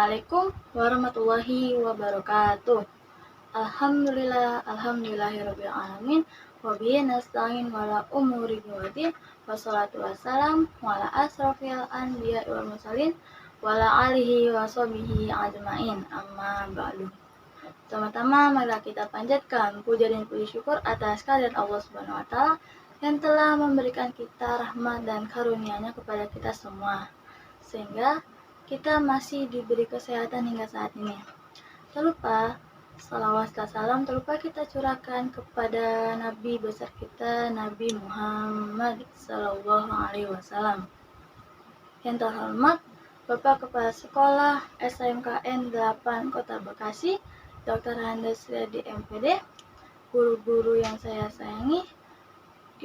Assalamualaikum warahmatullahi wabarakatuh. Alhamdulillahirabbil alamin. Wabihi nasta'in wala umuri dinwadin. Wassalatu wassalam wala asrofil anbiya wal mursalin wala alihi wa sahbihi ajmain. Amma ba'du. Pertama-tama marilah kita panjatkan puja dan puji syukur atas kehadirat Allah Subhanahu wa taala yang telah memberikan kita rahmat dan karunia-Nya kepada kita semua, sehingga kita masih diberi kesehatan hingga saat ini. Tak lupa salawat dan salam terlupa kita curahkan kepada Nabi besar kita, Nabi Muhammad Sallallahu Alaihi Wasallam. Yang terhormat Bapak Kepala Sekolah SMKN 8 Kota Bekasi, Dr. Handes Riyadi MPD, guru-guru yang saya sayangi,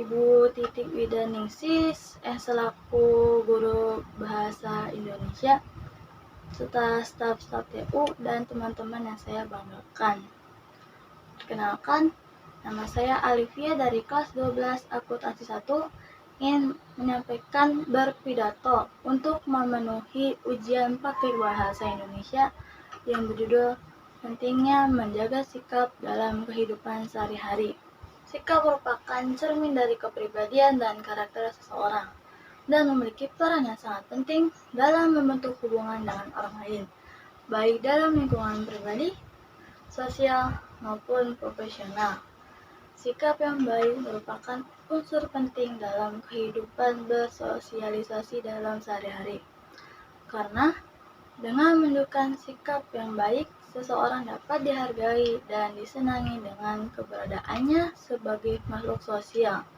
Ibu Titik Widaningsih selaku guru bahasa Indonesia, serta staf-staf TU dan teman-teman yang saya banggakan. Perkenalkan, nama saya Alivia dari kelas 12 akuntansi 1 ingin menyampaikan berpidato untuk memenuhi ujian praktik bahasa Indonesia yang berjudul pentingnya menjaga sikap dalam kehidupan sehari-hari. Sikap merupakan cermin dari kepribadian dan karakter seseorang dan memiliki peran yang sangat penting dalam membentuk hubungan dengan orang lain, baik dalam lingkungan pribadi, sosial, maupun profesional. Sikap yang baik merupakan unsur penting dalam kehidupan bersosialisasi dalam sehari-hari. Karena dengan menunjukkan sikap yang baik, seseorang dapat dihargai dan disenangi dengan keberadaannya sebagai makhluk sosial,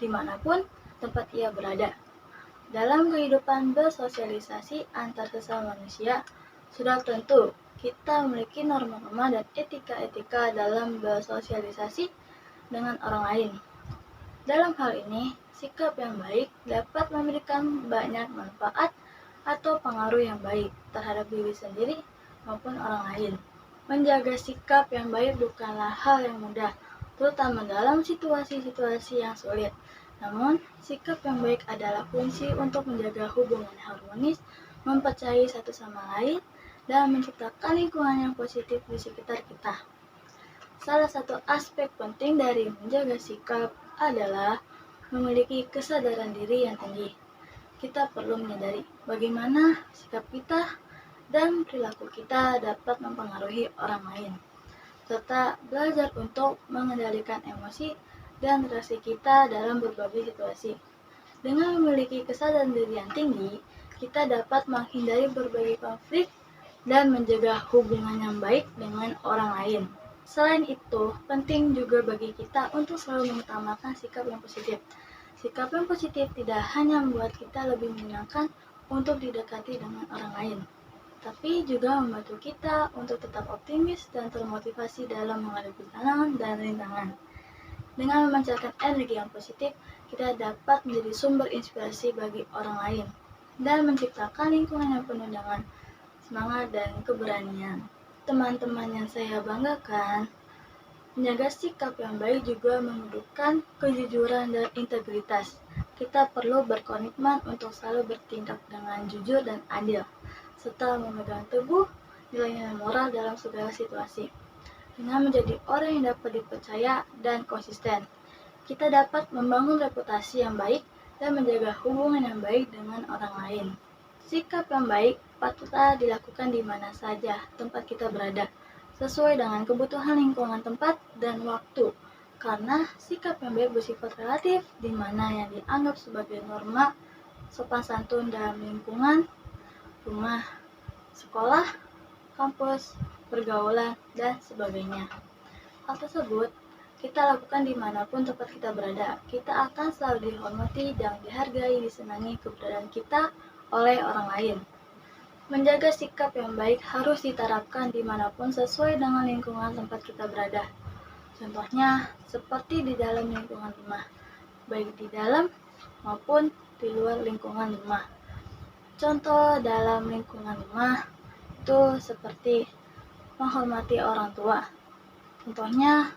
dimanapun tempat ia berada. Dalam kehidupan bersosialisasi antar sesama manusia, sudah tentu kita memiliki norma-norma dan etika-etika dalam bersosialisasi dengan orang lain. Dalam hal ini, sikap yang baik dapat memberikan banyak manfaat atau pengaruh yang baik terhadap diri sendiri maupun orang lain. Menjaga sikap yang baik bukanlah hal yang mudah, terutama dalam situasi-situasi yang sulit. Namun, sikap yang baik adalah kunci untuk menjaga hubungan harmonis, mempercayai satu sama lain, dan menciptakan lingkungan yang positif di sekitar kita. Salah satu aspek penting dari menjaga sikap adalah memiliki kesadaran diri yang tinggi. Kita perlu menyadari bagaimana sikap kita dan perilaku kita dapat mempengaruhi orang lain, serta belajar untuk mengendalikan emosi dan reaksi kita dalam berbagai situasi. Dengan memiliki kesadaran diri yang tinggi, kita dapat menghindari berbagai konflik dan menjaga hubungan yang baik dengan orang lain. Selain itu, penting juga bagi kita untuk selalu mengutamakan sikap yang positif. Sikap yang positif tidak hanya membuat kita lebih menyenangkan untuk didekati dengan orang lain, tapi juga membantu kita untuk tetap optimis dan termotivasi dalam menghadapi tantangan dan rintangan. Dengan memancarkan energi yang positif, kita dapat menjadi sumber inspirasi bagi orang lain dan menciptakan lingkungan yang penuh dengan semangat dan keberanian. Teman-teman yang saya banggakan, menjaga sikap yang baik juga membutuhkan kejujuran dan integritas. Kita perlu berkomitmen untuk selalu bertindak dengan jujur dan adil, serta memegang teguh nilai-nilai moral dalam segala situasi. Dengan menjadi orang yang dapat dipercaya dan konsisten, kita dapat membangun reputasi yang baik dan menjaga hubungan yang baik dengan orang lain. Sikap yang baik patutlah dilakukan di mana saja tempat kita berada, sesuai dengan kebutuhan lingkungan tempat dan waktu. Karena sikap yang baik bersifat relatif, di mana yang dianggap sebagai norma sopan santun dalam lingkungan rumah, sekolah, kampus, pergaulan, dan sebagainya. Hal tersebut kita lakukan dimanapun tempat kita berada. Kita akan selalu dihormati dan dihargai, disenangi keberadaan kita oleh orang lain. Menjaga sikap yang baik harus diterapkan dimanapun sesuai dengan lingkungan tempat kita berada. Contohnya seperti di dalam lingkungan rumah, baik di dalam maupun di luar lingkungan rumah. Contoh dalam lingkungan rumah itu seperti menghormati orang tua. Contohnya,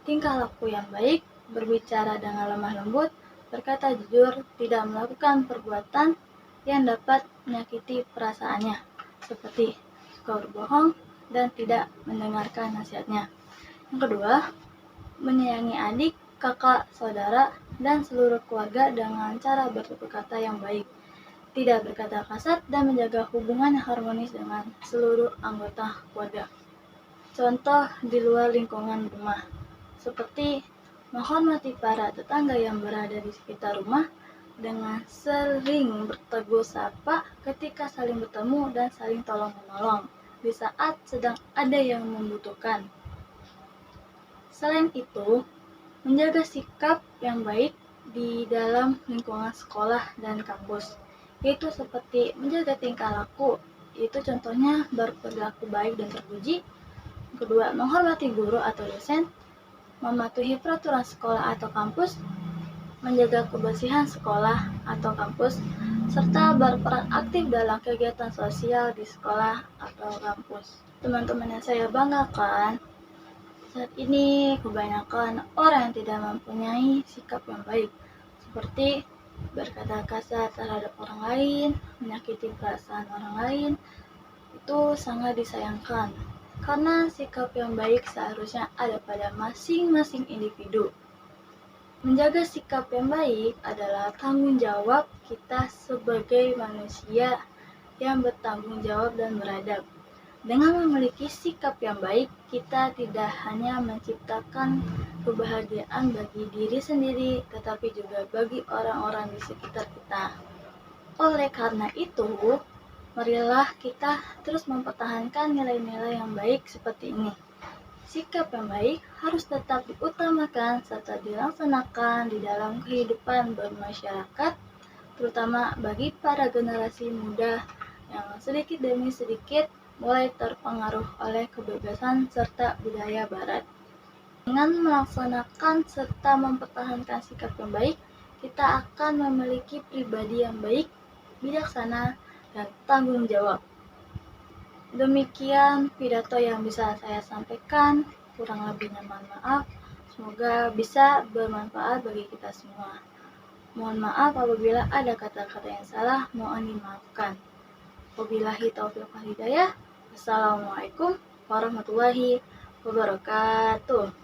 tingkah laku yang baik, berbicara dengan lemah lembut, berkata jujur, tidak melakukan perbuatan yang dapat menyakiti perasaannya, seperti suka berbohong, dan tidak mendengarkan nasihatnya. Yang kedua, menyayangi adik, kakak, saudara, dan seluruh keluarga dengan cara bertutur kata yang baik, tidak berkata kasar, dan menjaga hubungan yang harmonis dengan seluruh anggota keluarga. Contoh di luar lingkungan rumah, seperti menghormati para tetangga yang berada di sekitar rumah dengan sering bertegur sapa ketika saling bertemu dan saling tolong-menolong di saat sedang ada yang membutuhkan. Selain itu, menjaga sikap yang baik di dalam lingkungan sekolah dan kampus, yaitu seperti menjaga tingkah laku, yaitu contohnya berperilaku baik dan terpuji. Kedua, menghormati guru atau dosen, mematuhi peraturan sekolah atau kampus, menjaga kebersihan sekolah atau kampus, serta berperan aktif dalam kegiatan sosial di sekolah atau kampus. Teman-teman yang saya banggakan, saat ini kebanyakan orang yang tidak mempunyai sikap yang baik, seperti berkata kasar terhadap orang lain, menyakiti perasaan orang lain. Itu sangat disayangkan, karena sikap yang baik seharusnya ada pada masing-masing individu. Menjaga sikap yang baik adalah tanggung jawab kita sebagai manusia yang bertanggung jawab dan beradab. Dengan memiliki sikap yang baik, kita tidak hanya menciptakan kebahagiaan bagi diri sendiri, tetapi juga bagi orang-orang di sekitar kita. Oleh karena itu, marilah kita terus mempertahankan nilai-nilai yang baik seperti ini. Sikap yang baik harus tetap diutamakan serta dilaksanakan di dalam kehidupan bermasyarakat, terutama bagi para generasi muda yang sedikit demi sedikit mulai terpengaruh oleh kebebasan serta budaya barat. Dengan melaksanakan serta mempertahankan sikap yang baik, kita akan memiliki pribadi yang baik, bijaksana, dan tanggung jawab. Demikian pidato yang bisa saya sampaikan, kurang lebihnya mohon maaf. Semoga bisa bermanfaat bagi kita semua. Mohon maaf apabila ada kata-kata yang salah, mohon dimaafkan. Wabillahi taufiq wal hidayah. Assalamualaikum warahmatullahi wabarakatuh.